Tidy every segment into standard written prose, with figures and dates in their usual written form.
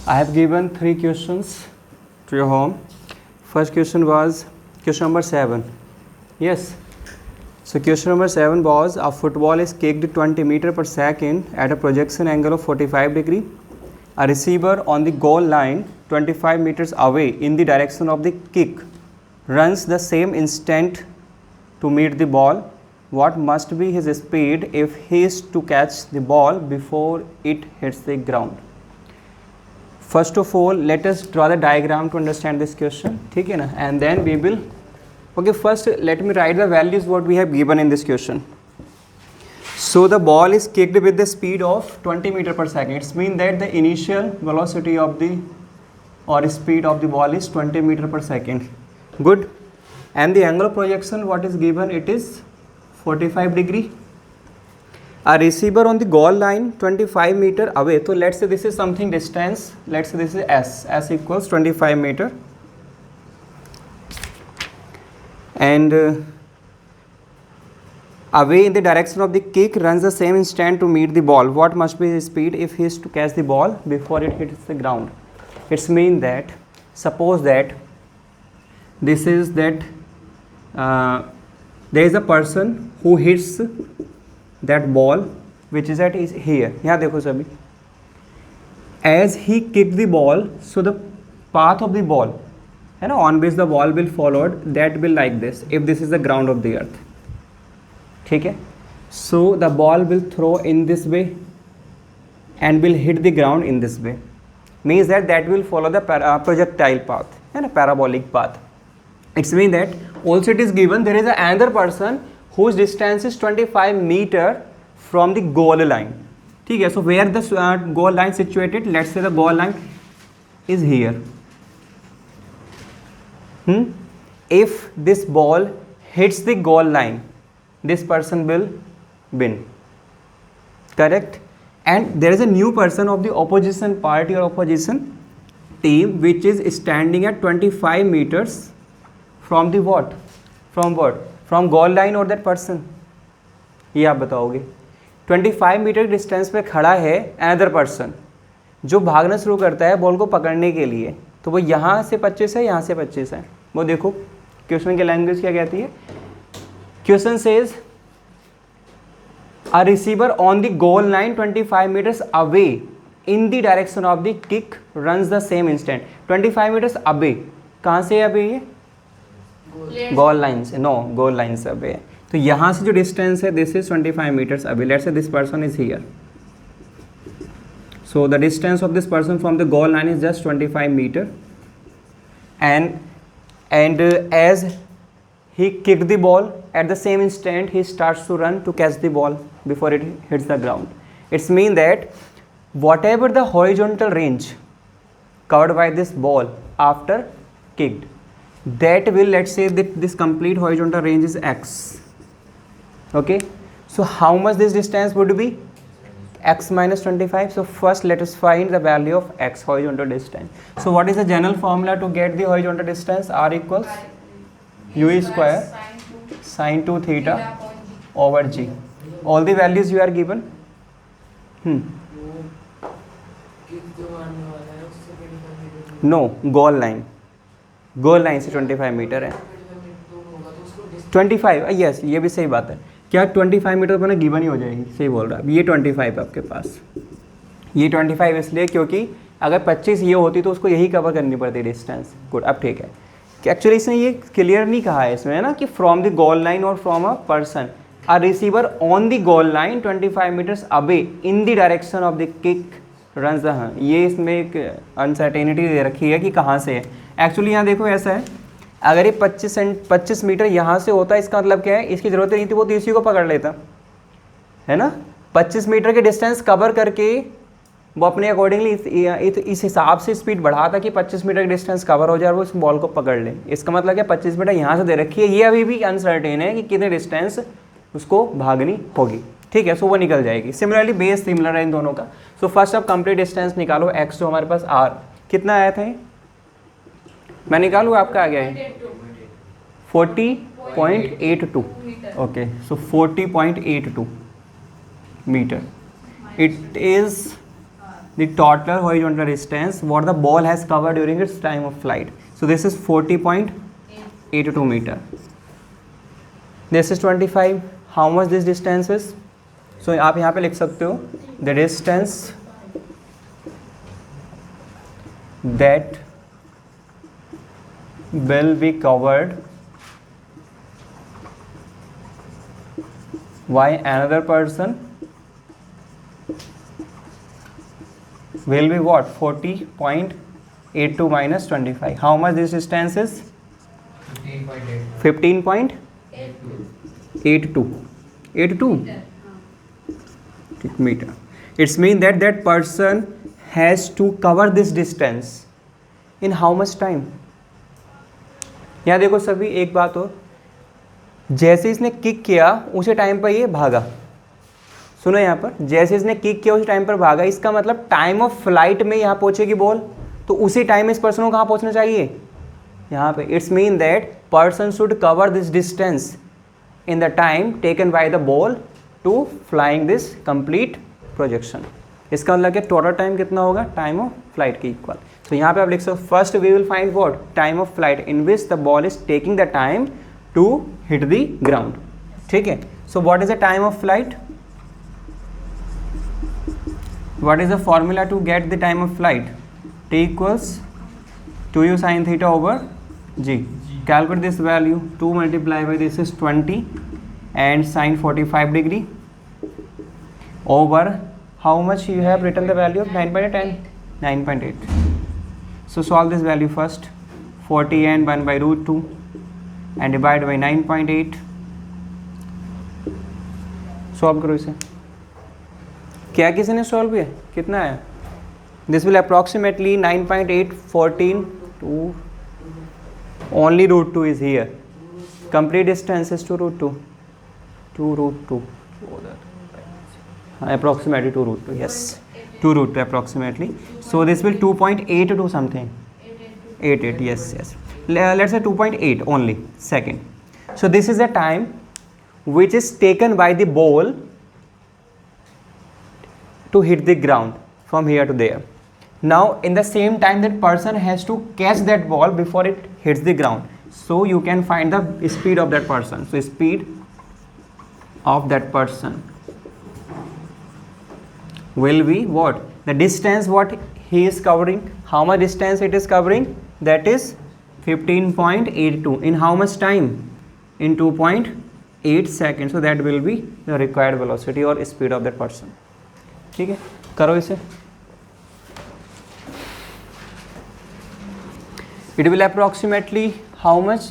I have given 3 questions to your home. First question was question number 7. Yes. So question number 7 was a football is kicked 20 meters per second at a projection angle of 45 degree. A receiver on the goal line 25 meters away in the direction of the kick runs the same instant to meet the ball. What must be his speed if he is to catch the ball before it hits the ground? First of all, let us draw the diagram to understand this question. ठीक है ना? And then we will. Okay, first let me write the values what we have given in this question. So the ball is kicked with the speed of 20 meters per second. It means that the initial velocity of the or speed of the ball is 20 meters per second. Good. And the angle of projection what is given, it is 45 degree. A receiver on the goal line 25 meter away. So let's say this is something distance. Let's say this is S. S equals 25 meter. And away in the direction of the kick runs the same instant to meet the ball. What must be his speed if he is to catch the ball before it hits the ground? It's mean that suppose that this is that there is a person who hits that ball which is at is here. यहाँ देखो सभी. As he kicked the ball, so the path of the ball, है ना, on which the ball will followed, that will like this. If this is the ground of the earth, ठीक है. So the ball will throw in this way and will hit the ground in this way. Means that will follow the projectile path, है ना, parabolic path. It's mean that also it is given there is another person whose distance is 25 meter from the goal line. ठीक है. So where the goal line situated? Let's say the goal line is here. If this ball hits the goal line, this person will win. Correct? And there is a new person of the opposition party or opposition team which is standing at 25 meters from the what? From what? From goal line or that person? ये आप बताओगे. 25 metre distance पे खड़ा है another person जो भागना शुरू करता है बॉल को पकड़ने के लिए. तो वो यहाँ से 25 है, यहाँ से 25 है. वो देखो क्वेश्चन की लैंग्वेज क्या कहती है. Question says a receiver on the goal line 25 meters away in the direction of the kick runs the same instant. 25 meters away. कहाँ से है अभी ये? गोल लाइन से. नो, गोल लाइन से अबे. तो यहाँ से जो डिस्टेंस है this is 25 meters away. Let's say this person is here. So the distance of this person from the goal line is just 25 meter. And as he kicked the ball, at the same instant he starts to run to catch the ball before it hits the ground. It's mean that whatever the horizontal range covered by this ball after kicked, that will, let's say that this complete horizontal range is x. Okay, so how much this distance would be? X minus 25. So first let us find the value of x, horizontal distance. So what is the general formula to get the horizontal distance? R equals u square sin 2 theta over g. All the values you are given. No, goal line. Goal line से 25 metre है. 25, yes, ये भी सही बात है. क्या 25 metre पर ना गिवन ही हो जाएगी? सही बोल रहा है. ये 25 है आपके पास. ये 25 इसलिए क्योंकि अगर 25 ये होती तो उसको यही कवर करनी पड़ती डिस्टेंस. गुड. अब ठीक है कि एक्चुअली इसने ये क्लियर नहीं कहा है इसमें, है ना, कि फ्रॉम द गोल लाइन और from a person. A receiver on the goal line 25 meters away in the direction of the kick run the. ये इसमें एक अनसर्टेनिटी दे रखी है कि कहाँ से है. एक्चुअली यहाँ देखो ऐसा है, अगर ये 25 मीटर यहाँ से होता, इसका मतलब क्या है, इसकी ज़रूरत नहीं थी, वो तो इसी को पकड़ लेता, है ना. 25 मीटर के डिस्टेंस कवर करके वो अपने अकॉर्डिंगली इस हिसाब से स्पीड बढ़ाता कि 25 मीटर का डिस्टेंस कवर हो जाए और वो इस बॉल को पकड़ ले. इसका मतलब क्या, 25 मीटर यहाँ से दे रखी है, ये अभी भी अनसर्टेन है कि कितने डिस्टेंस उसको भागनी होगी. ठीक है. सो वो निकल जाएगी. सिमिलरली बेस सिमिलर है इन दोनों का. सो फर्स्ट अब कंप्लीट डिस्टेंस निकालो. एक्स जो हमारे पास आर कितना आया था, मैं निकालूँ, आपका आ गया है 40.82. Okay, so 40.82 meter. It is the total horizontal distance what the ball has covered during its time of flight. So this is 40.82 meter. This is 25. How much this distance is? So आप यहाँ पे लिख सकते हो the distance that will be covered by another person will be what? 40.82 minus 25. How much this distance is? 15.82. 82 meter. It's mean that that person has to cover this distance in how much time? यहाँ देखो सभी एक बात हो, जैसे इसने kick किया उसी टाइम पर ये भागा. सुनो यहाँ पर, जैसे इसने किक किया उसी टाइम पर भागा, इसका मतलब टाइम ऑफ फ्लाइट में यहाँ पहुंचेगी बॉल, तो उसी टाइम इस पर्सन को कहाँ पहुंचना चाहिए? यहाँ पे. It's mean that person should cover this distance in the time taken by the ball to flying this complete projection. इसका मतलब कि टोटल टाइम कितना होगा? टाइम ऑफ फ्लाइट के इक्वल. तो यहाँ पे आप लिख सकते हो first we will find what? Time of flight in which the ball is taking the time to hit the ground. ठीक है. So what is the time of flight? What is the formula to get the time of flight? T equals 2u sin theta over g. Calculate this value. 2 multiplied by this is 20 and sin 45 degree over how much you have written the value of 9.8. 9.8. So solve this value first. 40 and 1 by root 2 and divide by 9.8. Solve करो इसे. क्या किसी ने solve किया? कितना आया? This will approximately 9.8 14 2 only root 2 is here. Complete distance is two root 2 root 2 approximately 2 root 2. Yes, 2 root 2 approximately. So this will 2.8 to something. 88. Yes. Let's say 2.8 only second. So this is the time which is taken by the ball to hit the ground from here to there. Now in the same time that person has to catch that ball before it hits the ground. So you can find the speed of that person. So speed of that person will be what? The distance what he is covering. How much distance it is covering? That is 15.82. In how much time? In 2.8 seconds. So that will be the required velocity or speed of that person. ठीक है, करो इसे. It will approximately how much?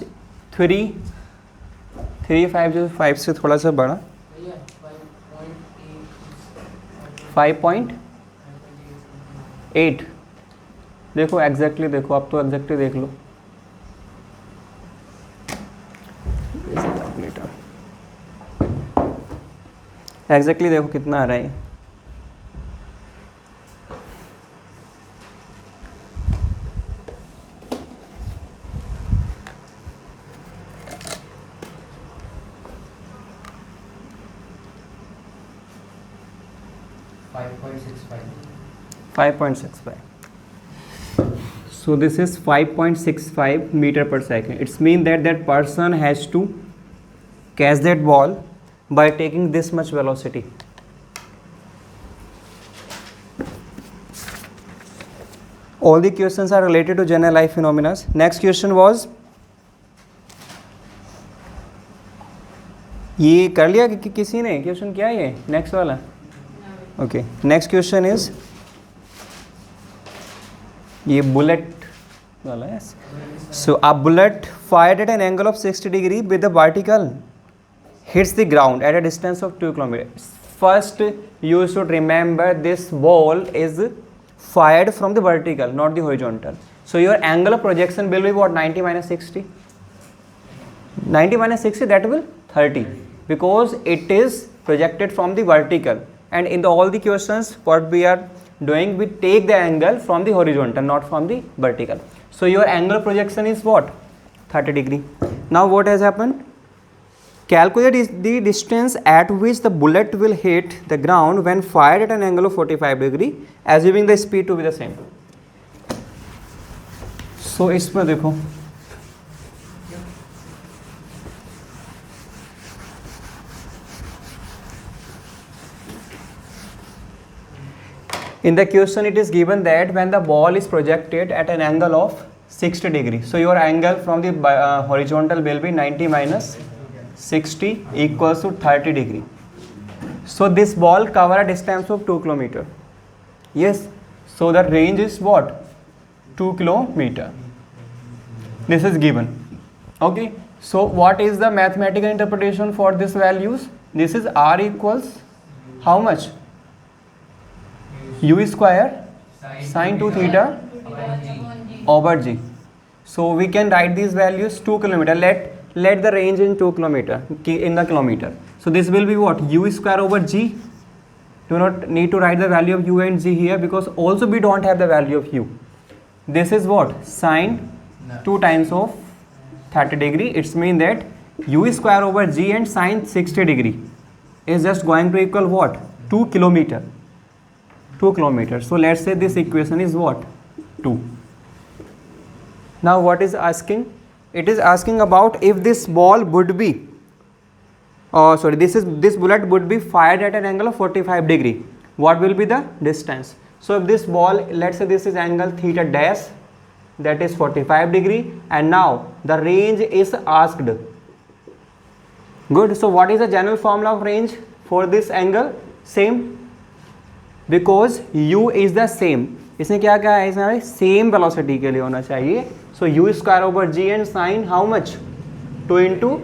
3.5 से थोड़ा सा बड़ा. 5.8. देखो exactly देखो, अब तो एग्जैक्टली देख लो. एग्जैक्टली देखो कितना आ रहा है. .65. So this is 5.65 meter per second. It's mean that that person has to catch that ball by taking this much velocity. All the questions are related to general life phenomena. Next question was, ये कर लिया कि किसी ने question क्या है ये next वाला? ओके, नेक्स्ट क्वेश्चन इज ये बुलेट वाला है. So a bullet fired at an angle of 60 degree with the vertical hits the ground at a distance of 2 kilometers. First, you should remember this ball is fired from the vertical, not the horizontal. So your angle of projection will be what? 90 minus 60. 90 minus 60, that will 30, because it is projected from the vertical. And in all the questions, what we are doing, we take the angle from the horizontal, not from the vertical. So your angle of projection is what? 30 degree. Now what has happened? Calculate the distance at which the bullet will hit the ground when fired at an angle of 45 degree, assuming the speed to be the same. So इसमें देखो in the question it is given that when the ball is projected at an angle of 60 degree, so your angle from the horizontal will be 90 minus 60 equals to 30 degree. So this ball cover a distance of 2 kilometer. Yes, so the range is what? 2 kilometer. This is given. Okay, so what is the mathematical interpretation for this values? This is r equals how much? U square sine 2 theta over g. So we can write these values 2 kilometer. Let the range in 2 kilometer in the kilometer. So this will be what? U square over g. Do not need to write the value of u and g here because also we don't have the value of u. This is what? Sine 2 times of 30 degree. It's mean that u square over g and sine 60 degree is just going to equal what? 2 kilometer. 2 kilometers. So let's say this equation is what? 2. Now what is asking? It is asking about if this ball would be, this bullet would be fired at an angle of 45 degree. What will be the distance? So if this ball, let's say this is angle theta dash, that is 45 degree, and now the range is asked. Good. So what is the general formula of range for this angle? Same. Because u is the same. इसने क्या कहा है? इसमें same velocity के लिए होना चाहिए. So u square over g and sine how much? 2 into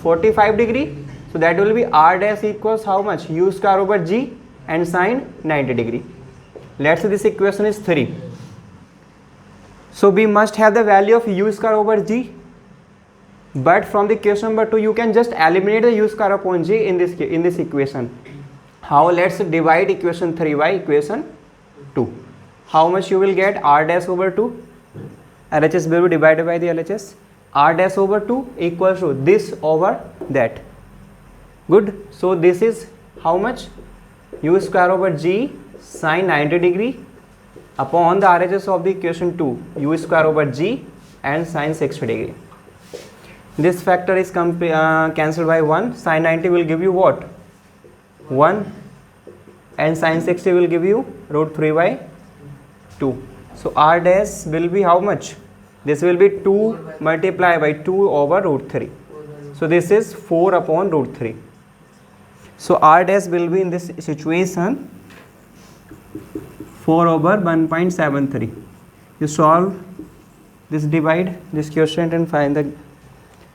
45 degree. So that will be r dash equals how much? U square over g and sine 90 degree. Let's say this equation is 3. So we must have the value of u square over g. But from the question number 2, you can just eliminate the u square upon g in this equation. How? Let's divide equation 3 by equation 2. How much you will get? R dash over 2. LHS will be divided by the LHS. R dash over 2 equals to this over that. Good. So this is how much? U square over g sine 90 degree upon the RHS of the equation 2. U square over g and sine 60 degree. This factor is cancelled by 1. Sine 90 will give you what? 1, and sine 60 will give you root 3 by 2. So r dash will be how much? This will be 2 multiplied by 2 over root 3. So this is 4 upon root 3. So r dash will be in this situation 4 over 1.73. You solve this, divide this quotient and find the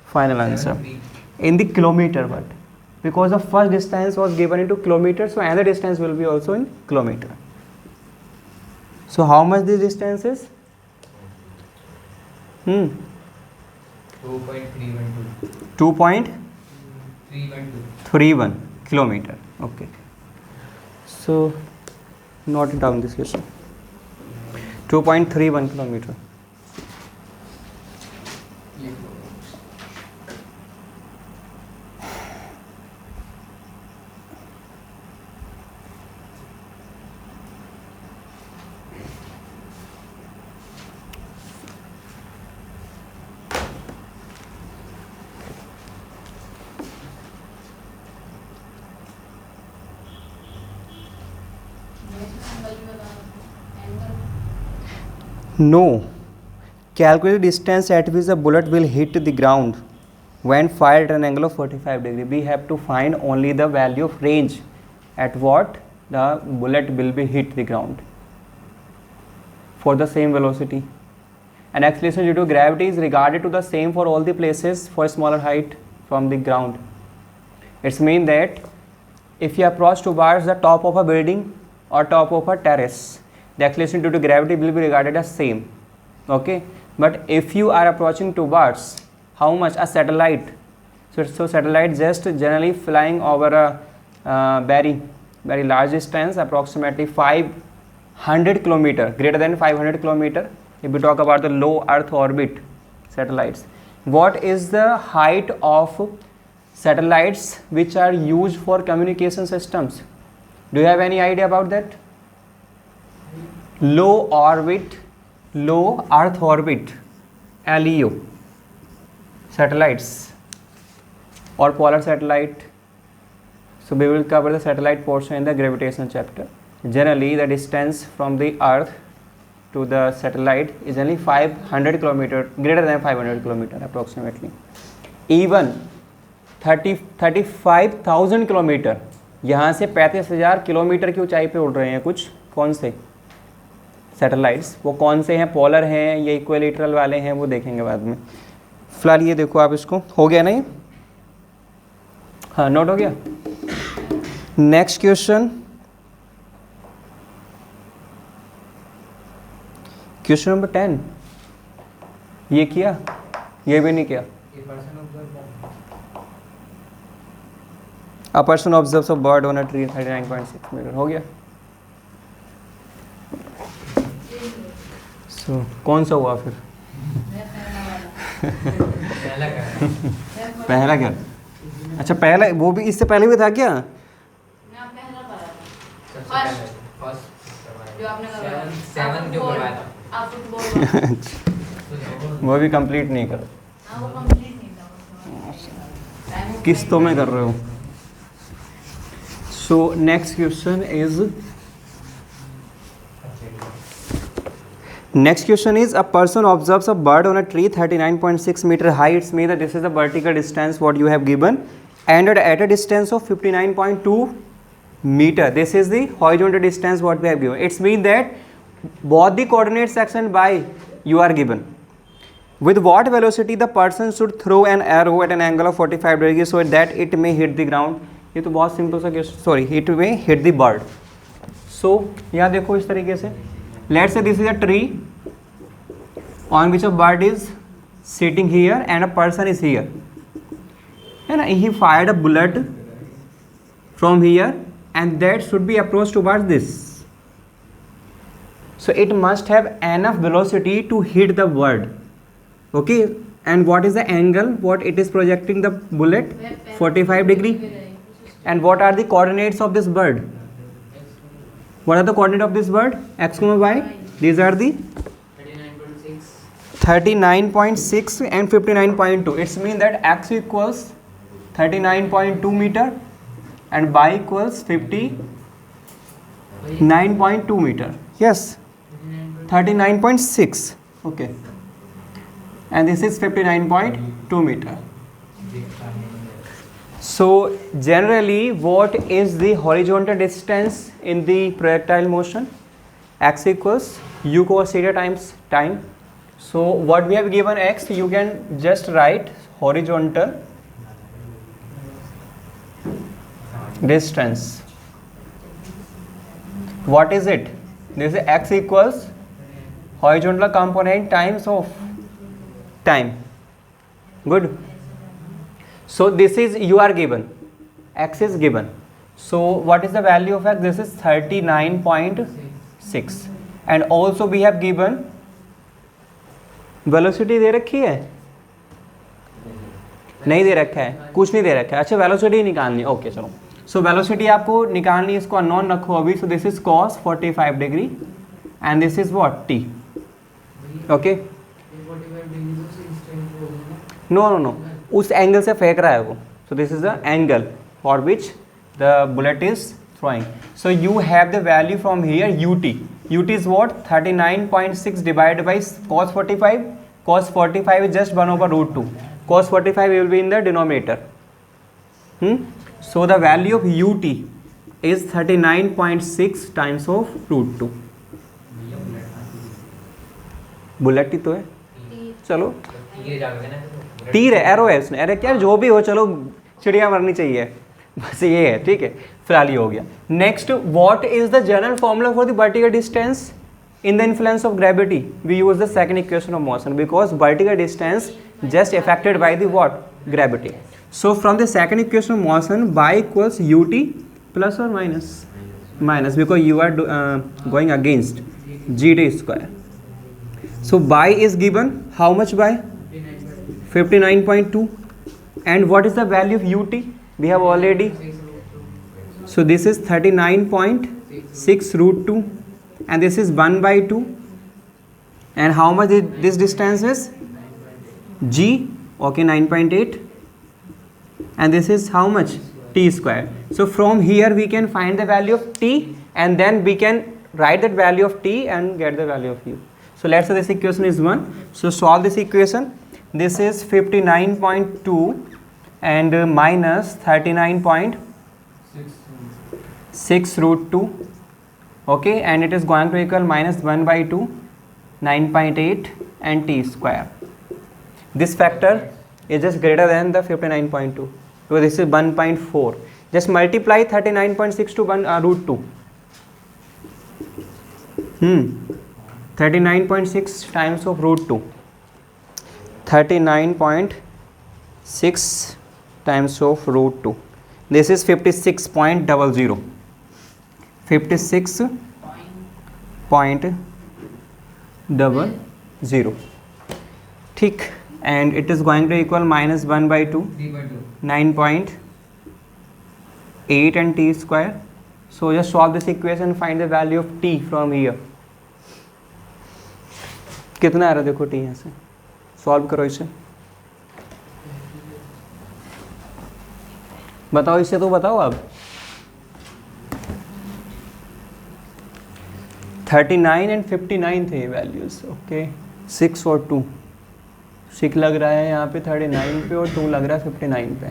final answer in the kilometer word. Because the first distance was given into kilometer, so another distance will be also in kilometer. So how much this distance is? 2.312. 2.312 kilometer. Okay. So note down this question. 2.31 kilometer. No. Calculate the distance at which the bullet will hit the ground when fired at an angle of 45 degree. We have to find only the value of range at what the bullet will be hit the ground for the same velocity. And acceleration due to gravity is regarded to the same for all the places for smaller height from the ground. It's mean that if you approach towards the top of a building or top of a terrace, the acceleration due to gravity will be regarded as same. Okay, but if you are approaching towards how much? A satellite. So satellite just generally flying over a very large distance, approximately 500 kilometer, greater than 500 kilometer. If we talk about the low Earth orbit satellites, what is the height of satellites which are used for communication systems? Do you have any idea about that? Low Earth orbit, LEO satellites or polar satellite. So we will cover the satellite portion in the gravitational chapter. Generally, the distance from the Earth to the satellite is only 500 kilometer, greater than 500 kilometer approximately. Even 35,000 kilometre, यहाँ से 35,000 kilometre की ऊंचाई पे उड़ रहे हैं कुछ कौन से सैटेलाइट्स, वो कौन से हैं, पोलर हैं या इक्विलेटरल वाले हैं, वो देखेंगे बाद में. फिलहाल ये देखो आप, इसको हो गया नहीं, हाँ नोट हो गया. Next question, question number 10. ये किया, ये भी नहीं किया. A person observes a bird on a tree 39.6 meter. हो गया. So, कौन सा हुआ फिर? पहला क्या? अच्छा पहला, वो भी इससे पहले भी था क्या? वो भी कंप्लीट नहीं कर, किस्तों में कर रहे हो. So next question is a person observes a bird on a tree 39.6 meter high. It's mean that this is the vertical distance what you have given, and at a distance of 59.2 meter. This is the horizontal distance what we have given. It's mean that both the coordinate section by you are given. With what velocity the person should throw an arrow at an angle of 45 degrees so that it may hit the ground. ये तो बहुत simple सा question, sorry, it में hit the bird. So यहाँ देखो इस तरीके से, let's say this is a tree on which a bird is sitting here and a person is here, है ना. He fired a bullet from here and that should be approach towards this. So it must have enough velocity to hit the bird. Okay, and what is the angle what it is projecting the bullet? 45 degree. And what are the coordinates of this bird? What are the coordinates of this bird? X, y. These are the 39.6 and 59.2. It's mean that x equals 39.2 meter and y equals 59.2 meter. Yes, 39.6. Okay, and this is 59.2 meter. So generally what is the horizontal distance in the projectile motion? X equals u cos theta times time. So what we have given x, you can just write horizontal distance. What is it? This is x equals horizontal component times of time. Good. So this is, you are given, x is given. So what is the value of x? This is 39.6. And also we have given velocity दे रखी है, नहीं दे रखा है, कुछ नहीं दे रखा है. अच्छा वेलोसिटी निकालनी, ओके चलो. सो वेलोसिटी आपको निकालनी, इसको अननोन रखो अभी. So this is cos 45 degree and this is what t. Okay, no, उस एंगल से फेंक रहा है वो. So this is the angle for which the bullet is throwing. So you have the value from here ut. Ut is what? 39.6 divided by cos 45. Cos 45 is just 1 over root 2. Cos 45 will be in the denominator. So the value of ut is 39.6 times of root 2. Bullet ही तो है, चलो तीर है, arrow है उसने, अरे क्या जो भी हो, चलो चिड़िया मरनी चाहिए, बस ये है. ठीक है, फिलहाल ये हो गया. Next, what is the general formula for the vertical distance in the influence of gravity? We use the second equation of motion because vertical distance just affected by the what? Gravity. So from the second equation of motion, y equals ut plus or minus? Minus, because you are going against gt square. So y is given how much by 59.2. and what is the value of ut? We have already, so this is 39.6 root 2 and this is 1 by 2, and how much is this distance is g, okay, 9.8, and this is how much, t square. So from here we can find the value of t and then we can write that value of t and get the value of u. So let's say this equation is 1. So solve this equation. This is 59.2 and minus 39.6 root 2, okay, and it is going to equal minus 1 by 2, 9.8 and t square. This factor is just greater than the 59.2, so this is 1.4. Just multiply 39.6 to 1 root 2. 39.6 times of root 2. 39.6 times of root 2. This is 56.00. 56.00. ठीक, and it is going to equal minus 1 by 2, 9.8 and t square. So just solve this equation and find the value of t from here. कितना आ रहा है देखो t यहाँ से, solve करो इसे, बताओ इसे, तो बताओ अब। 39 एंड 59 थे वैल्यूज, ओके, 6 और 2, 6 लग रहा है यहाँ पे 39 पे और 2 लग रहा है 59 पे।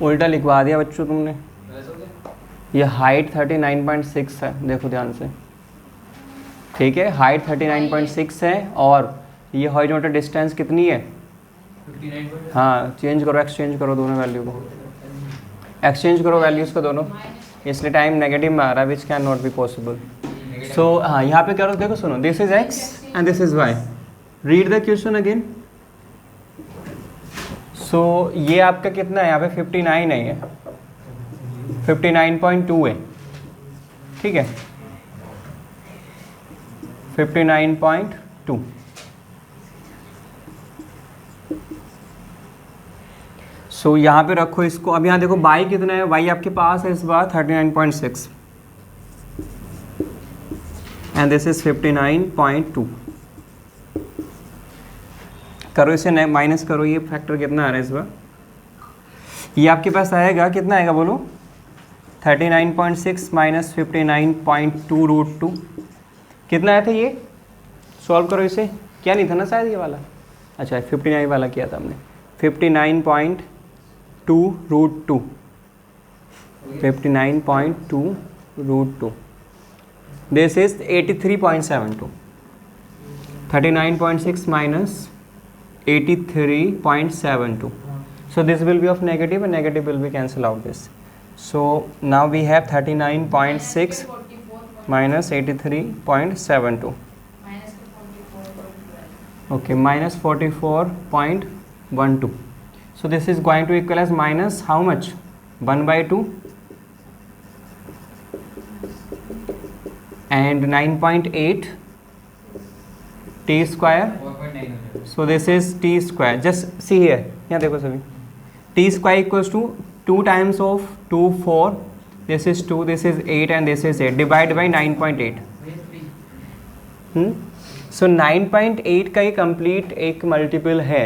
उल्टा लिखवा दिया बच्चों तुमने। ये हाइट 39.6 है, देखो ध्यान से, ठीक है, हाइट 39.6 है और ये हॉरिजॉन्टल डिस्टेंस कितनी है, 59। हाँ, चेंज करो, एक्सचेंज करो दोनों वैल्यू को, एक्सचेंज करो वैल्यूज़ को दोनों, इसलिए टाइम नेगेटिव में आ रहा है, which can not be possible. So हाँ, यहाँ पे करो, देखो सुनो, this is x and this is y। Read the question again. So ये आपका कितना है, यहाँ पे 59 है, ये 59.2 है, ठीक है, 59.2। सो यहाँ पे रखो इसको। अब यहाँ देखो बाई कितना है, वाई आपके पास है इस बार 39.6 एंड दिस इज 59.2। करो इसे, माइनस करो, ये फैक्टर कितना आ रहा है इस बार, ये आपके पास आएगा, कितना आएगा बोलो, 39.6 माइनस 59.2 रूट 2, कितना आया था ये, सॉल्व करो इसे। क्या नहीं था ना शायद ये वाला, अच्छा 59 वाला किया था हमने, 59.2 root 2, 59.2 root 2, this is 83.72, 39.6 minus 83.72. So this will be of negative and negative will be cancel out this. So now we have 39.6 minus 83.72. Okay, minus 44.12. So this is going to equal as minus how much? 1 by 2 and 9.8 t square. So this is t square. Just see here. यहाँ देखो सभी. T square equals to 2 times of 2 4. This is 2. This is 8 and this is 8. Divided by 9.8. So 9.8 का ये complete एक multiple है.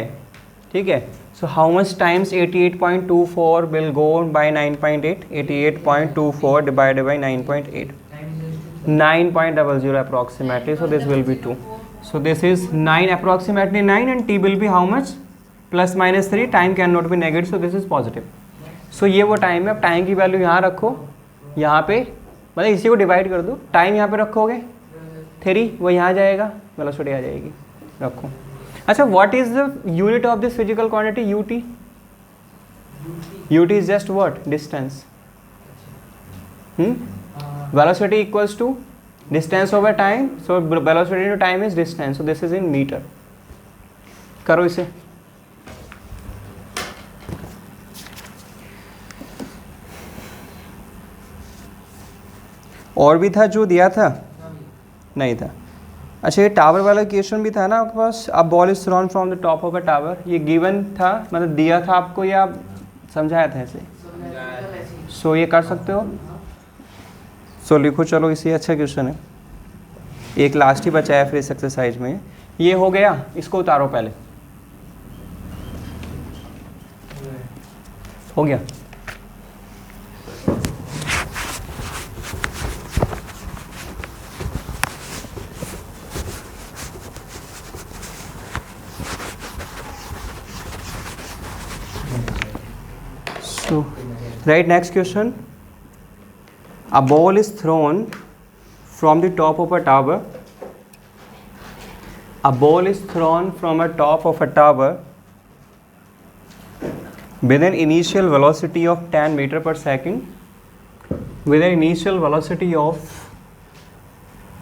ठीक है. So how much times 88.24 will go by 9.8? 88.24 divided by 9.8. 9.00 approximately. So this will be 2. So this is 9, approximately 9, and t will be how much? Plus minus 3. Time cannot be negative, so this is positive. So ये वो time है. अब time की value यहाँ रखो, यहाँ पे मतलब इसी को डिवाइड कर दो. टाइम यहाँ पे रखोगे 3, वो यहाँ जाएगा, वेलोसिटी आ जाएगी. रखो. अच्छा, what is the unit of this physical quantity ut? ut is just what? Distance. Velocity equals to distance over time. So velocity into time is distance. So this is in meter. करो इसे. और भी था जो दिया था? नहीं था। अच्छा, ये टावर वाला क्वेश्चन भी था ना आपके पास, a ball is thrown from the top of a tower, ये गिवन था, मतलब दिया था आपको या समझाया था ऐसे? सो ये कर सकते हो। सो लिखो, चलो इसी अच्छा क्वेश्चन है, एक लास्ट ही बचा है फिर इस एक्सरसाइज में। ये हो गया, इसको उतारो पहले। हो गया। So, right, next question. A ball is thrown from the top of a tower. A ball is thrown from a top of a tower with an initial velocity of 10 meter per second. With an initial velocity of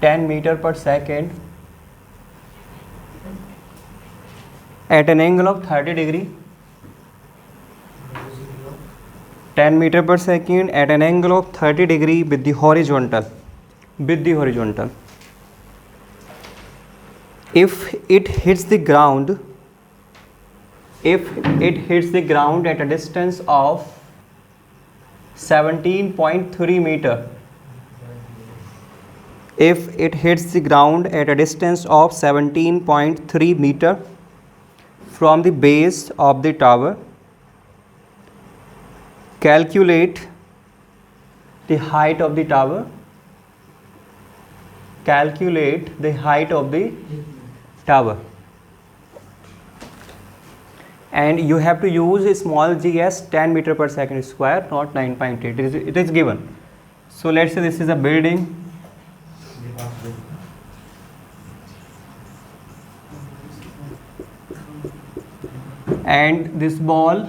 10 meter per second at an angle of 30 degree. 10 meter per second at an angle of 30 degree with the horizontal. If it hits the ground at a distance of 17.3 meter, if it hits the ground at a distance of 17.3 meter from the base of the tower, calculate the height of the tower. Calculate the height of the tower. And you have to use a small g as 10 meter per second square, not 9.8. It is given. So let's say this is a building. And this ball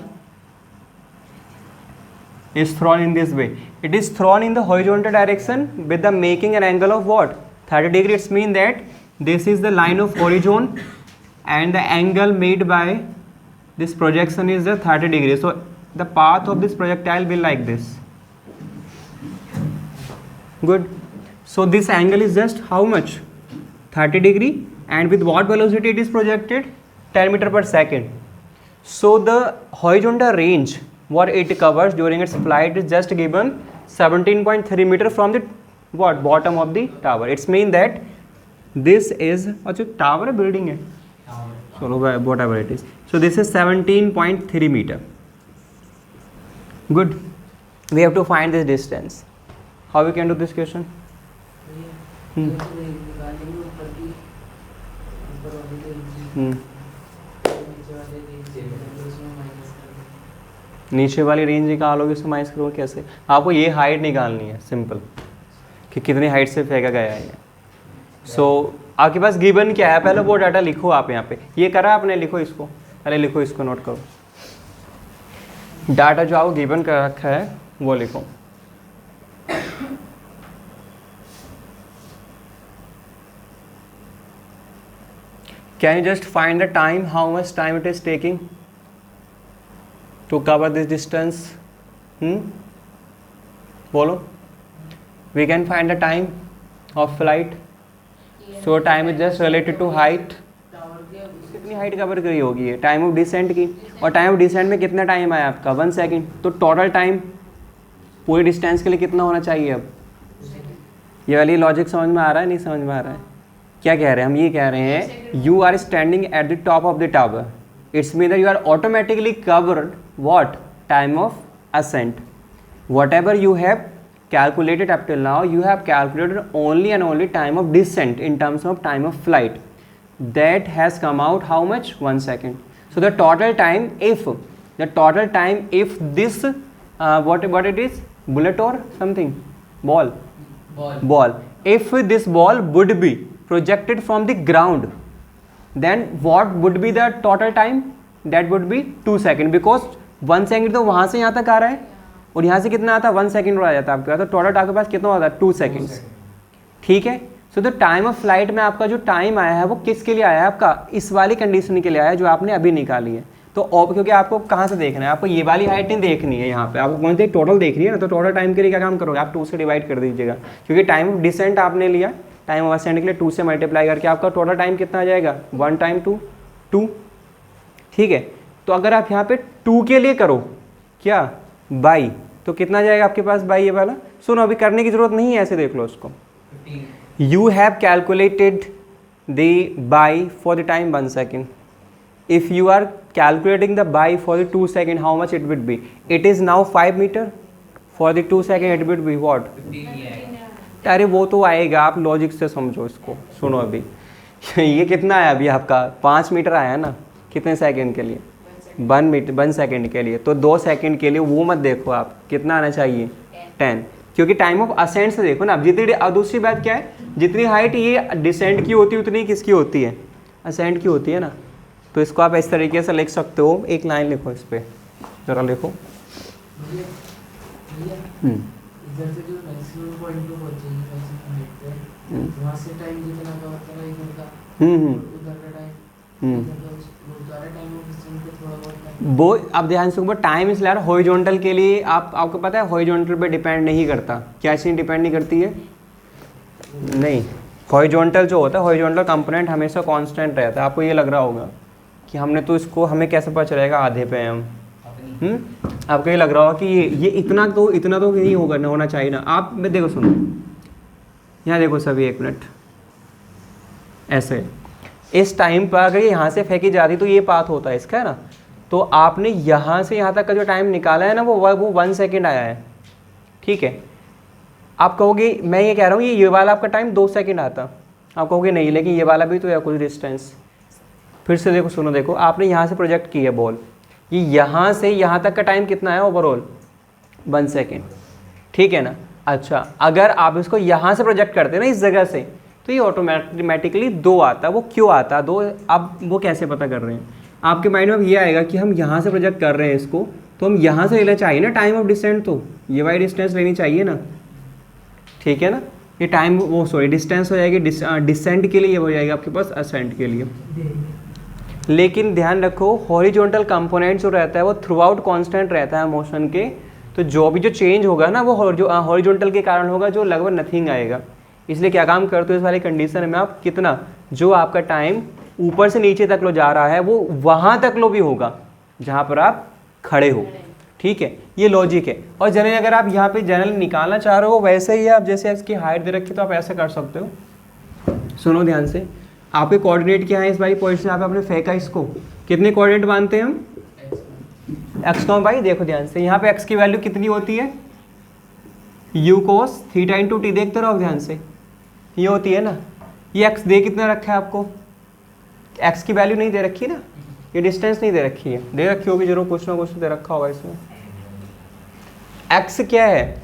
is thrown in this way. It is thrown in the horizontal direction with the making an angle of what? 30 degree. It's mean that this is the line of origin and the angle made by this projection is the 30 degree. So the path of this projectile will like this. Good. So this angle is just how much? 30 degree. And with what velocity it is projected? 10 meter per second. So the horizontal range what it covers during its flight is just given 17.3 meter from the what bottom of the tower. It's mean that this is a tower building है, so whatever it is. So this is 17.3 meter. Good. We have to find this distance. How we can do this question? नीचे वाली range निकालोगे उसमें minus करोगे कैसे? आपको ये height निकालनी है सिंपल, कि कितनी हाइट से फेंका गया है। सो आपके पास गिवन क्या है, पहले वो डाटा लिखो आप यहाँ पे। ये करा आपने, लिखो इसको, पहले लिखो इसको, नोट करो। डाटा जो आपको गिवन कर रखा है वो लिखो। Can you just find the time, how much time it is taking to cover this distance? बोलो. We can find the time of flight. So time is just related to height. कितनी height cover करी होगी ये, time of decent की, और time of decent में कितना time आया आपका 1 सेकेंड। तो टोटल टाइम पूरी डिस्टेंस के लिए कितना होना चाहिए? अब ये वाली लॉजिक समझ में आ रहा है, नहीं समझ में आ रहा है? क्या कह रहे हैं हम? ये कह रहे हैं you are standing at the top of the tower, it's mean that you are automatically covered what? Time of ascent. Whatever you have calculated up till now, you have calculated only and only time of descent in terms of time of flight. That has come out how much? 1 second. So the total time if this what it is, bullet or something, ball, if this ball would be projected from the ground, then what would be the total time? That would be 2 seconds, because 1 second तो वहाँ से यहाँ तक आ रहा है और यहाँ से कितना आता है 1 सेकेंड और आ जाता है आपके पास, तो टोटल आपके पास कितना होता है 2 सेकेंड्स। ठीक है। So the time of flight में आपका जो टाइम आया है वो किसके लिए आया है? आपका इस वाली कंडीशन के लिए आया है जो आपने अभी निकाली है। तो क्योंकि आपको कहाँ से देखना है, आपको ये वाली हाइट नहीं देखनी है, यहाँ पे आपको कौन सी टोटल देखनी है ना, तो टोटल टाइम के लिए क्या काम करोगे आप 2 से डिवाइड कर दीजिएगा, क्योंकि टाइम ऑफ डिसेंट आपने लिया, टाइम ऑफ असेंट के लिए 2 से मल्टीप्लाई करके आपका टोटल टाइम कितना आ जाएगा 1 टाइम 2, ठीक है। तो अगर आप यहाँ पे 2 के लिए करो क्या बाई, तो कितना जाएगा आपके पास बाई ये वाला। सुनो अभी करने की जरूरत नहीं है, ऐसे देख लो उसको। You have calculated the by for the time 1 second, if you are calculating the by for the 2 second, how much it would be? It is now 5 meter, for the 2 second it would be what? 15। अरे वो तो आएगा, आप logic से समझो इसको। सुनो अभी ये कितना है अभी आपका 5 मीटर आया ना, कितने सेकंड के लिए 1 सेकंड के लिए, तो 2 सेकंड के लिए वो मत देखो आप, कितना आना चाहिए 10, क्योंकि टाइम ऑफ असेंट से देखो ना। अब जितनी, अब दूसरी बात क्या है, जितनी हाइट ये डिसेंट की होती है उतनी किसकी होती है, असेंट की होती है ना। तो इसको आप इस तरीके से लिख सकते हो, एक लाइन लिखो इस पर, जरा लिखो। इधर से जो मैक्सिमम पॉइंट पे पहुंचेगी 5 सेकंड पे, वहां से टाइम जितना का होता है इधर का, उधर का टाइम, इधर का वो सारा टाइम ऑफ डिस्टेंस पे थोड़ा बहुत वो अब ध्यान से ऊपर टाइम इसलिए यार हॉरिजॉन्टल के लिए आपको पता है हॉरिजॉन्टल पे डिपेंड नहीं करता। क्या चीज़ डिपेंड नहीं करती है, नहीं, हॉरिजॉन्टल जो होता है हॉरिजॉन्टल कंपोनेंट हमेशा कांस्टेंट रहता है। आपको ये लग रहा होगा कि हमने तो इसको, हमें कैसे पता चलेगा आधे पे हम, आपको ये लग रहा होगा कि ये इतना तो नहीं होगा ना, होना चाहिए ना। आप मैं देखो सुनो, यहाँ देखो सभी, एक मिनट, ऐसे इस टाइम पर अगर यहाँ से फेंकी जाती तो ये पाथ होता है इसका, है ना। तो आपने यहाँ से यहाँ तक का जो टाइम निकाला है ना वो 1 सेकेंड आया है, ठीक है। आप कहोगे, मैं ये कह रहा हूँ ये वाला आपका टाइम 2 सेकेंड आता, आप कहोगे नहीं लेकिन ये वाला भी तो है कुछ डिस्टेंस। फिर से देखो, सुनो देखो, आपने यहाँ से प्रोजेक्ट की है बॉल, ये यहाँ से यहाँ तक का टाइम कितना है ओवरऑल 1 सेकेंड, ठीक है ना। अच्छा अगर आप इसको यहाँ से प्रोजेक्ट करते हैं ना इस जगह से, तो ये ऑटोमेटिकली 2 आता है। वो क्यों आता है 2, अब वो कैसे पता कर रहे हैं, आपके माइंड में ये आएगा कि हम यहाँ से प्रोजेक्ट कर रहे हैं इसको, तो हम यहाँ से लेना चाहिए ना टाइम ऑफ डिस्टेंस, तो ये वाई डिस्टेंस लेनी चाहिए ना, ठीक है ना। ये टाइम वो सॉरी डिस्टेंस हो जाएगी डिसेंट के लिए, ये हो जाएगा आपके पास असेंट के लिए। लेकिन ध्यान रखो हॉरिजॉन्टल कंपोनेंट जो रहता है वो थ्रू आउट कॉन्स्टेंट रहता है मोशन के, तो जो चेंज होगा ना वो हॉरिजॉन्टल के कारण होगा, जो लगभग नथिंग आएगा। इसलिए क्या काम करते हो इस वाली कंडीशन में आप, कितना जो आपका टाइम ऊपर से नीचे तक लो जा रहा है वो वहाँ तक लो भी होगा जहाँ पर आप खड़े हो, ठीक है। ये लॉजिक है। और जनरल अगर आप यहाँ पे जनरल निकालना चाह रहे हो वैसे ही आप जैसे इसकी हाइट दे रखी तो आप ऐसे कर सकते हो। सुनो ध्यान से, आपके कोऑर्डिनेट क्या है इस वाली पॉइंट से यहाँ पे आपने फेंका, इसको कितने कोऑर्डिनेट मानते हैं हम, एक्स कॉम भाई। देखो ध्यान से, यहाँ पे एक्स की वैल्यू कितनी होती है, you cos theta into T, देखते रहो ध्यान से, ये होती है ना। ये एक्स दे कितना रखा है आपको, एक्स की वैल्यू नहीं दे रखी ना, ये डिस्टेंस नहीं दे रखी है, दे रखी होगी जरूर, कुछ ना कुछ दे रखा होगा इसमें। एक्स क्या है,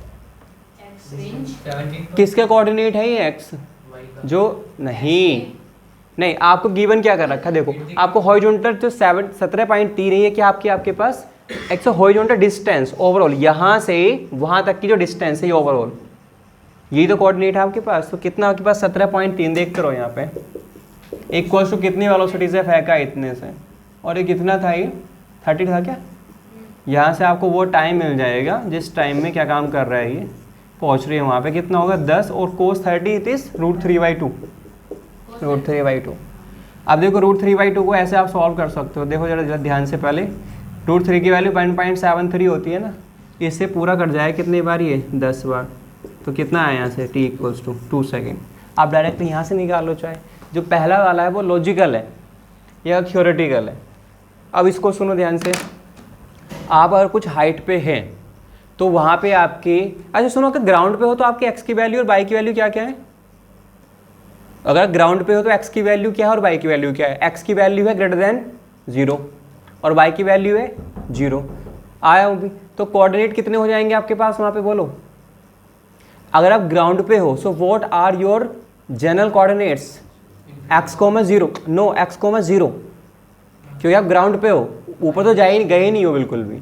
किसके कोऑर्डिनेट है ये एक्स, जो नहीं आपको गिवन क्या कर रखा है, देखो आपको हॉरिजॉन्टल जो 17.3 है, क्या आपके पास एक्स हॉरिजॉन्टल डिस्टेंस ओवरऑल यहाँ से वहाँ तक की जो डिस्टेंस है ये ओवरऑल, यही तो कोऑर्डिनेट है आपके पास। तो कितना आपके पास 17.3, देखते रहो यहाँ पे, इक्वल्स टू कितनी वेलोसिटी से फेंका इतने से, और ये कितना था, ये 30 था क्या। यहाँ से आपको वो टाइम मिल जाएगा जिस टाइम में क्या काम कर रहा है ये, पहुँच रही है वहाँ पे, कितना होगा 10, और कोस 30 इट इज √3/2, √3/2। अब देखो √3/2 को ऐसे आप सॉल्व कर सकते हो, देखो जरा ध्यान से, पहले √3 की वैल्यू 1.73 होती है ना, इससे पूरा कट जाए कितनी बार, ये 10 बार, तो कितना आया यहाँ से, t = 2 सेकेंड। आप डायरेक्ट यहाँ से निकाल लो, चाहे जो पहला वाला है वो लॉजिकल है या थ्योरेटिकल है। अब इसको सुनो ध्यान से, आप अगर कुछ हाइट पे हैं तो वहाँ पे आपके, अच्छा सुनो, अगर ग्राउंड पे हो तो आपके एक्स की वैल्यू और वाई की वैल्यू क्या क्या है, अगर ग्राउंड पे हो तो एक्स की वैल्यू क्या है और वाई की वैल्यू क्या है, एक्स की वैल्यू है > 0 और वाई की वैल्यू है 0, आया हूँ भी। तो कोऑर्डिनेट कितने हो जाएंगे आपके पास वहाँ पे, बोलो। अगर आप ग्राउंड पे हो, so what are your general coordinates, x, 0, no x, 0, क्योंकि आप ग्राउंड पे हो, ऊपर तो गए नहीं हो बिल्कुल भी,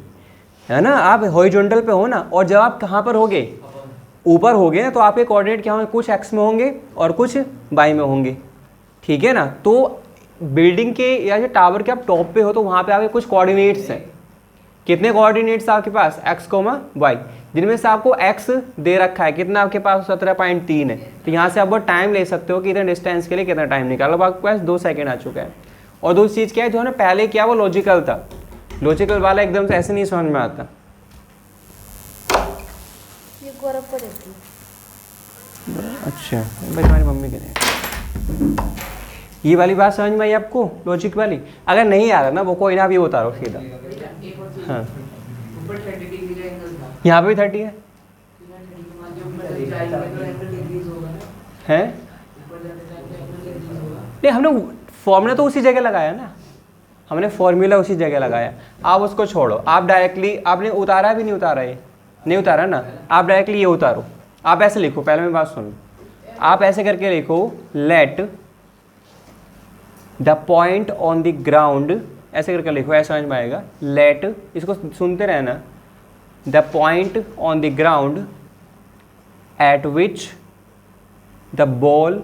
है ना, आप हॉरिजॉन्टल पे हो ना। और जब आप कहाँ पर होगे, ऊपर होगे ना, तो आपके कोऑर्डिनेट क्या होंगे, कुछ x में होंगे और कुछ y में होंगे, ठीक है ना। तो बिल्डिंग के या जो टावर के आप टॉप पे हो तो वहाँ पे आपके कुछ कोऑर्डिनेट्स हैं। कितने कोऑर्डिनेट्स आपके पास, x, y, जिनमें से आपको x दे रखा है कितना आपके पास 17.3 है। तो यहाँ से आप बहुत टाइम ले सकते हो कि इतने डिस्टेंस के लिए कितना टाइम निकालो। अब आपके पास 2 सेकेंड आ चुका है। और दूसरी चीज़ क्या है, जो हमने पहले किया वो लॉजिकल था, लॉजिकल वाला एकदम से ऐसे नहीं समझ में आता। ये गौरव पर रहती है। अच्छा भाई तुम्हारी मम्मी कह रहे हैं ये वाली बात समझ में आई आपको, लॉजिक वाली। अगर नहीं आ रहा ना वो कोई ना, आप ये उतारो सीधा। एक और चीज, हाँ ऊपर 30 डिग्री का एंगल था। यहाँ पे भी 30 है, बिना 30 के मान लो ऊपर जब जाएंगे तो एंगल डिक्रीज होगा ना, हैं ऊपर जाते जाते एंगल डिक्रीज होगा। नहीं हमने फॉर्मूला तो उसी जगह लगाया ना, हमने फॉर्मूला उसी जगह लगाया। आप उसको छोड़ो, आप डायरेक्टली आपने उतारा भी नहीं उतारा, ये नहीं उतारा ना, आप डायरेक्टली ये उतारो। आप ऐसे लिखो, पहले मेरी बात सुनो, आप ऐसे करके लिखो let the point on the ground, ऐसे करके लिखो, ऐसा समझ में आएगा। लेट, इसको सुनते रहना, the point on the ground eight which the ball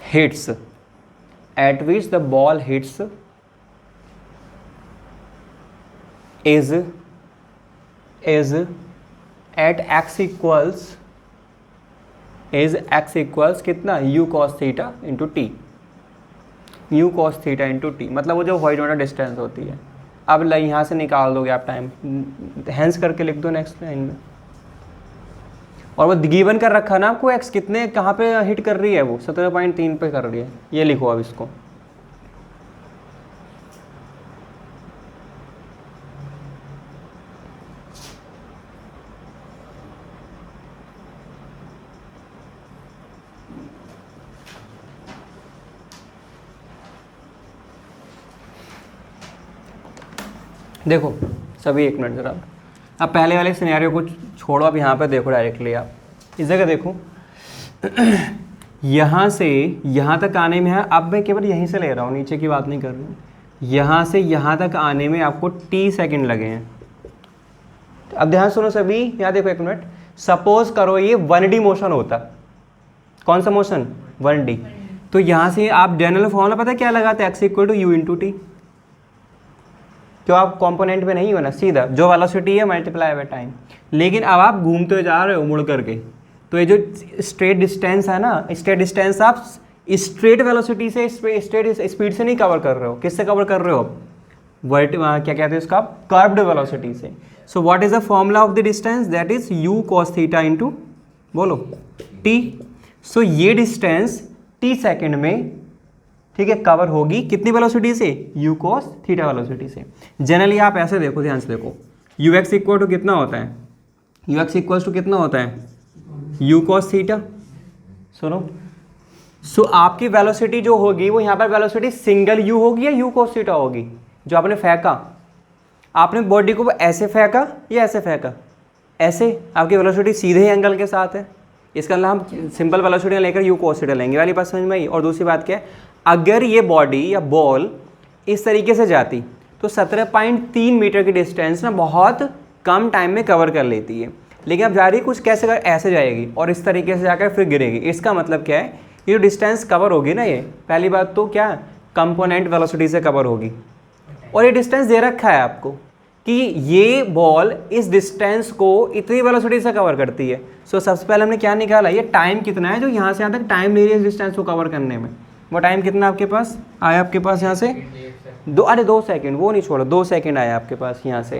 hits, at which the ball hits is at x equals कितना u cos theta into t, u cos theta into t, मतलब वो जो हॉरिजॉन्टल डिस्टेंस होती है। अब यहाँ से निकाल दोगे आप टाइम, हैंस करके लिख दो नेक्स्ट लाइन में। और वो गिवन कर रखा ना आपको x कितने कहाँ पे हिट कर रही है, वो 17.3 पे कर रही है, ये लिखो अब इसको। देखो सभी एक मिनट जरा, अब पहले वाले सिनेरियो को छोड़ो, अब यहाँ पे देखो डायरेक्टली, आप इस जगह देखो यहाँ से यहाँ तक आने में है, अब मैं केवल यहीं से ले रहा हूँ, नीचे की बात नहीं कर रहा हूँ। यहाँ से यहाँ तक आने में आपको t सेकंड लगे हैं। अब ध्यान सुनो सभी, यहाँ देखो एक मिनट, सपोज करो ये 1D मोशन होता, कौन सा मोशन, 1D, तो यहाँ से आप जनरल फॉर्मूला पता है क्या लगाते हैं, x equal to u into T. क्यों, आप कंपोनेंट में नहीं हो ना, सीधा जो वेलोसिटी है मल्टीप्लाई बाय टाइम। लेकिन अब आप घूमते जा रहे हो मुड़ करके, तो ये जो स्ट्रेट डिस्टेंस है ना, स्ट्रेट डिस्टेंस आप स्ट्रेट वेलोसिटी से, स्ट्रेट स्पीड से नहीं कवर कर रहे हो, किससे कवर कर रहे हो, वर्ट क्या कहते हैं उसका, कर्व्ड वेलोसिटी से। सो what is the formula of the distance, that is u cos theta into बोलो t। सो ये डिस्टेंस t सेकंड में, ठीक है, कवर होगी कितनी वेलोसिटी से, u cos थीटा वेलोसिटी से। जनरली आप ऐसे देखो, ध्यान से देखो, ux इक्वल टू कितना होता है, ux इक्वल टू कितना होता है, u cos थीटा। सुनो, सो आपकी वेलोसिटी जो होगी वो यहाँ पर वेलोसिटी सिंगल u होगी या u cos थीटा होगी, जो आपने फेंका, आपने बॉडी को ऐसे फेंका या ऐसे फेंका, ऐसे, आपकी वेलोसिटी सीधे एंगल के साथ है, इसका मतलब हम सिंपल वेलोसिटी लेकर u cos थीटा लेंगे, वाली बात समझ में आई। और दूसरी बात क्या है, अगर ये बॉडी या बॉल इस तरीके से जाती तो 17.3 मीटर की डिस्टेंस ना बहुत कम टाइम में कवर कर लेती है। लेकिन अब जा रही कुछ कैसे कर, ऐसे जाएगी और इस तरीके से जाकर फिर गिरेगी। इसका मतलब क्या है, ये जो डिस्टेंस कवर होगी ना, ये पहली बात तो क्या, कंपोनेंट वेलोसिटी से कवर होगी। और ये डिस्टेंस दे रखा है आपको कि ये बॉल इस डिस्टेंस को इतनी वेलोसिटी से कवर करती है। सो सबसे पहले हमने क्या निकाला, ये टाइम कितना है जो यहाँ से यहाँ तक टाइम ले रही है इस डिस्टेंस को कवर करने में। वो टाइम कितना आपके पास आया, आपके पास यहाँ से 2 सेकंड, वो नहीं छोड़ो, 2 सेकंड आया आपके पास यहाँ से,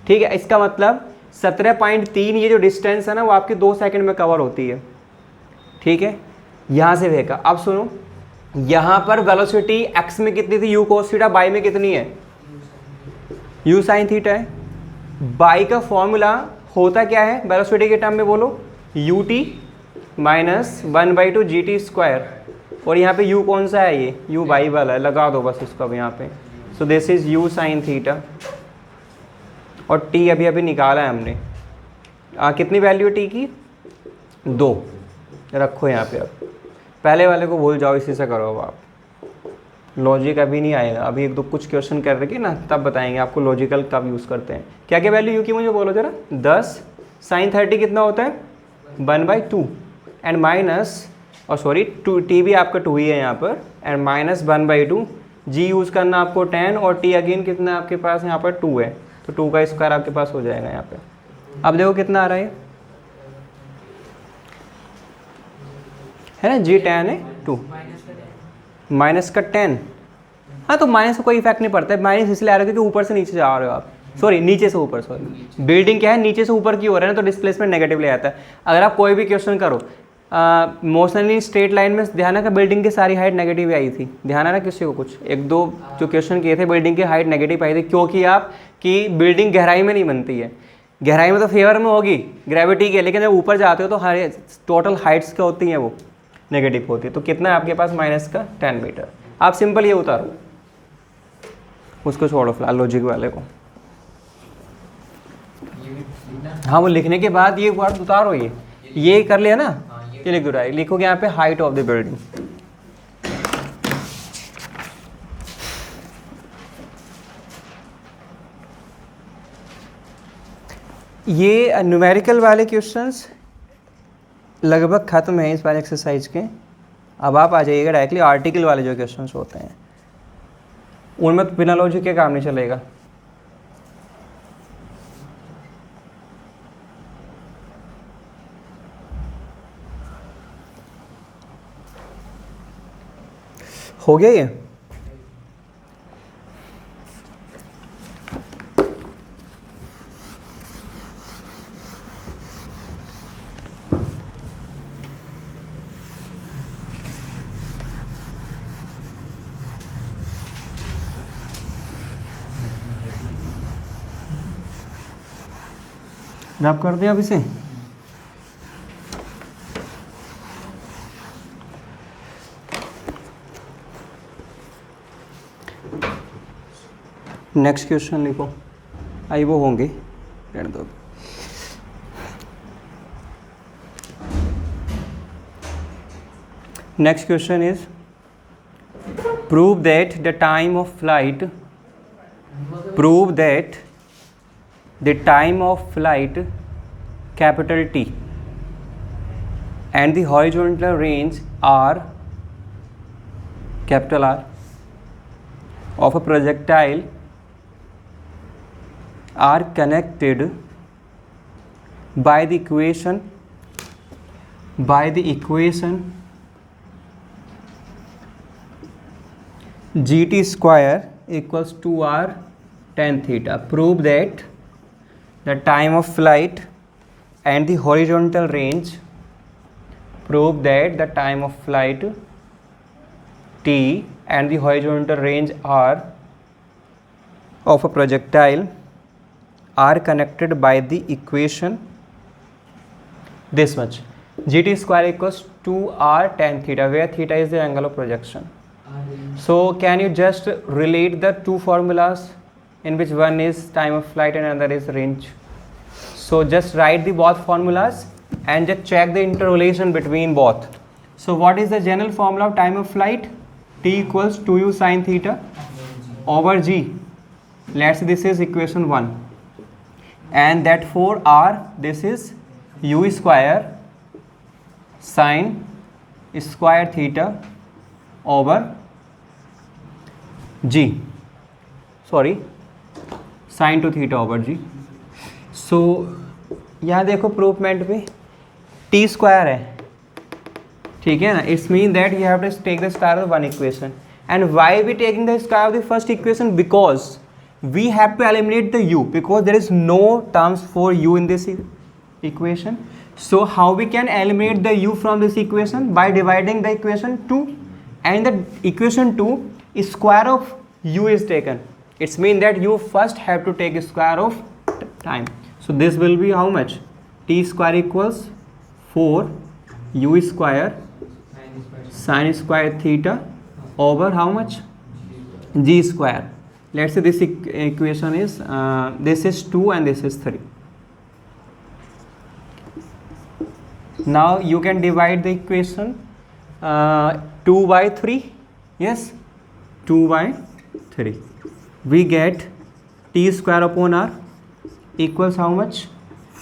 ठीक है। इसका मतलब 17.3 ये जो डिस्टेंस है ना वो आपकी 2 सेकंड में कवर होती है, ठीक है। यहाँ से देखा, अब सुनो, यहाँ पर वेलोसिटी x में कितनी थी, u cos थीटा, y में कितनी है, u sin थीटा है। y का फॉर्मूला होता क्या है वेलोसिटी के टर्म में, बोलो ut माइनस 1/2 gt स्क्वायर। और यहाँ पे u कौन सा है, ये u y वाला है, लगा दो बस इसको अब यहाँ पे। सो this is u sin theta, और t अभी अभी निकाला है हमने, कितनी वैल्यू है t की, 2 रखो यहाँ पे। अब पहले वाले को भूल जाओ, इसी से करो अब आप, लॉजिक अभी नहीं आएगा, अभी एक दो कुछ क्वेश्चन कर रहे ना तब बताएंगे आपको लॉजिकल कब यूज़ करते हैं। क्या क्या वैल्यू u की मुझे बोलो जरा, 10 sin 30 कितना होता है 1/2 एंड माइनस और सॉरी टू, टी भी आपका 2 ही है यहाँ पर, एंड माइनस 1/2, जी यूज़ करना आपको 10 और टी अगेन कितना आपके पास यहाँ पर 2 है, तो 2 का स्क्वायर आपके पास हो जाएगा यहाँ पे। अब देखो कितना आ रहा है ना, जी 10 है 2 माइनस का 10, हाँ तो माइनस का कोई इफेक्ट नहीं पड़ता है, माइनस इसलिए आ रहा है क्योंकि ऊपर से नीचे जा रहे हो आप, सॉरी नीचे से ऊपर, सॉरी बिल्डिंग क्या है नीचे से ऊपर की हो रहा है ना, तो डिस्प्लेसमेंट नेगेटिव ले आता है। अगर आप कोई भी क्वेश्चन करो मोशनली स्ट्रेट लाइन में, ध्यान है कि बिल्डिंग की सारी हाइट नेगेटिव आई थी, ध्यान है ना किसी को कुछ, एक दो जो क्वेश्चन किए थे बिल्डिंग की हाइट नेगेटिव आई थी, क्योंकि आपकी बिल्डिंग गहराई में नहीं बनती है, गहराई में तो फेवर में होगी ग्रेविटी के, लेकिन जब ऊपर जाते हो तो हर टोटल हाइट्स क्या होती हैं वो नेगेटिव होती है। तो कितना है आपके पास माइनस का 10 मीटर। आप सिंपल ये उतारो, उसको छोड़ो फिलहाल लॉजिक वाले को, हाँ वो लिखने के बाद ये वर्ड उतारो, ये कर लिया ना, ये लिख दो, लिखोगे यहाँ पे हाइट ऑफ द बिल्डिंग। ये न्यूमेरिकल वाले क्वेश्चंस लगभग ख़त्म है इस वाले एक्सरसाइज के। अब आप आ जाइएगा डायरेक्टली आर्टिकल वाले जो क्वेश्चंस होते हैं, उनमें तो बिना लॉजिक के काम नहीं चलेगा। हो गया ये? रैप कर दिया अब इसे। नेक्स्ट क्वेश्चन लिखो, आई वो होंगे, रहने दो। Next question is prove that the time of flight, prove that the time of flight capital T and the horizontal range R capital R of a projectile are connected by the equation gt square equals 2r tan theta. Prove that the time of flight and the horizontal range, prove that the time of flight t and the horizontal range r of a projectile are connected by the equation this much, gt square equals 2r tan theta, where theta is the angle of projection. So can you just relate the two formulas in which one is time of flight and another is range? So just write the both formulas and just check the interrelation between both. So what is the general formula of time of flight? T equals 2u sin theta over g. Let's say this is equation 1, and that for r this is u square sin square theta over g, sorry sin to theta over g. So यहाँ देखो प्रूफमेंट पे T square है, ठीक है ना, it's mean that you have to take the square of one equation, and why we taking the square of the first equation, because we have to eliminate the u, because there is no terms for u in this equation. So how we can eliminate the u from this equation? By dividing the equation 2, and the equation 2 square of u is taken. It's mean that you first have to take square of time. So this will be how much? T square equals 4 u square sin square theta over how much? G square. Let's say this equation is this is 2 and this is 3. Now you can divide the equation 2 by 3. Yes, 2 by 3. We get t square upon r equals how much?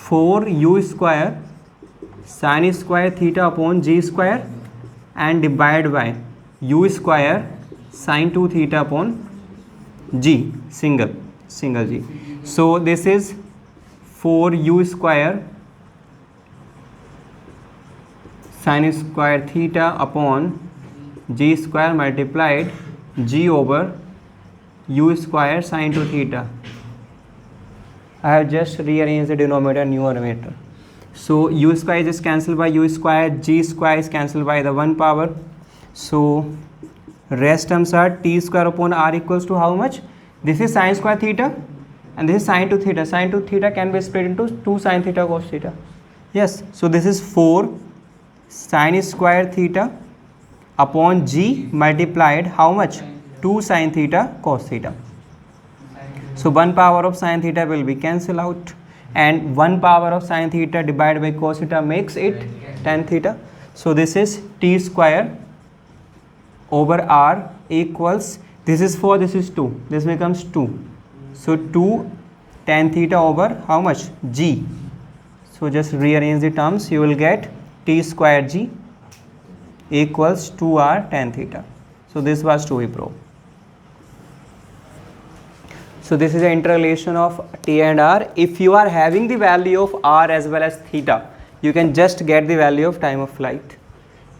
4 u square sin square theta upon g square and divide by u square sin 2 theta upon g, single g. So this is 4u square sin square theta upon g square multiplied g over u square sin 2 theta. I have just rearranged the denominator and numerator. So u square is just cancelled by u square, g square is cancelled by the 1 power. So rest terms are t square upon r equals to how much? This is sin square theta and this is sin 2 theta. Sin 2 theta can be split into 2 sin theta cos theta. Yes, so this is 4 sin square theta upon g multiplied how much? 2 sin theta cos theta. So 1 power of sin theta will be cancelled out, and 1 power of sin theta divided by cos theta makes it tan theta. So this is t square over r equals, this is 4, this is 2, this becomes 2. So 2 tan theta over how much? G. So just rearrange the terms, you will get t square g equals 2r tan theta. So this was to be proved. So this is the interrelation of t and r. If you are having the value of r as well as theta, you can just get the value of time of flight.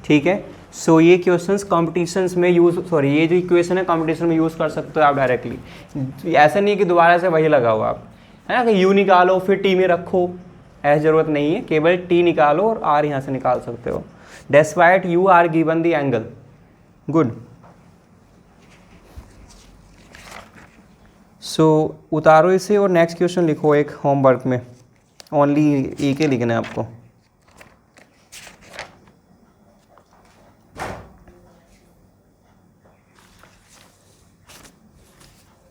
ठीक है. सो ये questions competitions में use, sorry ये जो equation है competition में use कर सकते हो आप डायरेक्टली. ऐसा नहीं कि दोबारा से वही लगाओ आप, है ना, कि यू निकालो फिर टी में रखो, ऐसी ज़रूरत नहीं है. केवल टी निकालो और आर यहाँ से निकाल सकते हो. Despite you are given the angle. Good. So उतारो इसे और नेक्स्ट क्वेश्चन लिखो एक होमवर्क में. ओनली एक ही लिखना है आपको.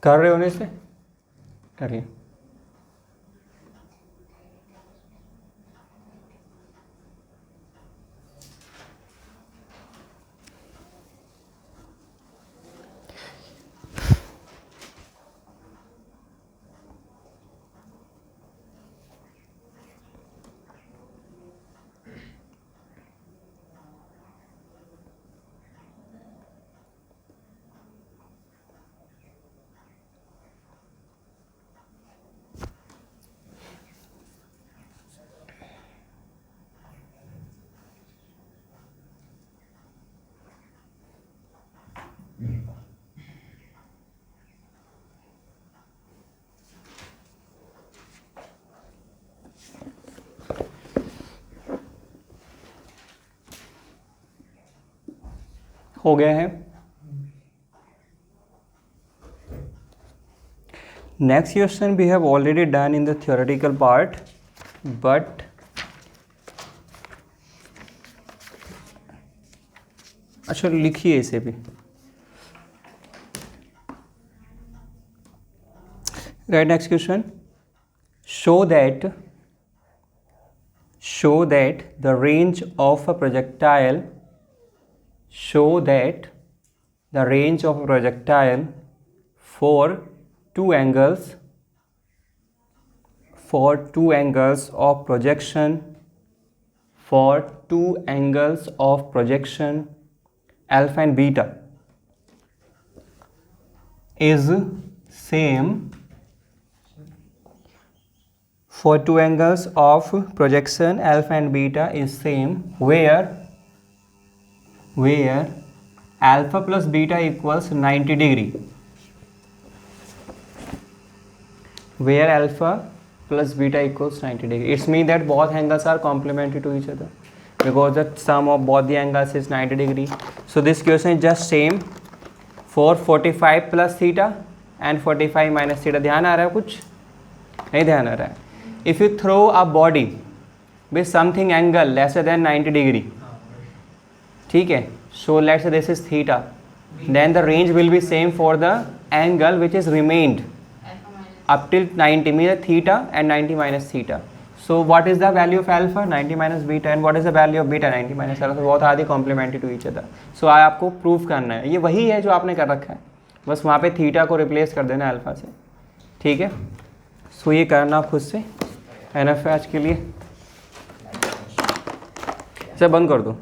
कर रहे होने से करिए. हो गया है. Next question we have already done in the theoretical part, but अच्छा लिखिए इसे भी. Right. Next question. show that the range of a projectile for two angles of projection alpha and beta is same for two angles of projection alpha and beta is same where alpha plus beta equals 90 degree. Where alpha plus beta equals 90 degree. It means that both angles are complementary to each other because the sum of both the angles is 90 degree. So this question is just same for 45 plus theta and 45 minus theta. ध्यान आ रहा है कुछ? नहीं ध्यान आ रहा है. If you throw a body with something angle lesser than 90 degree, ठीक है, so let's say this is theta, then the range will be same for the angle which is remained up till 90, means theta and 90 minus theta. So what is the value of alpha? 90 minus beta. And what is the value of beta? 90 minus alpha. both are complementary to each other. So आपको proof करना है. ये वही है जो आपने कर रखा है, बस वहाँ पे थीटा को रिप्लेस कर देना अल्फा से. ठीक है. सो ये करना खुद से. एनएफ आज के लिए. इसे बंद कर दो.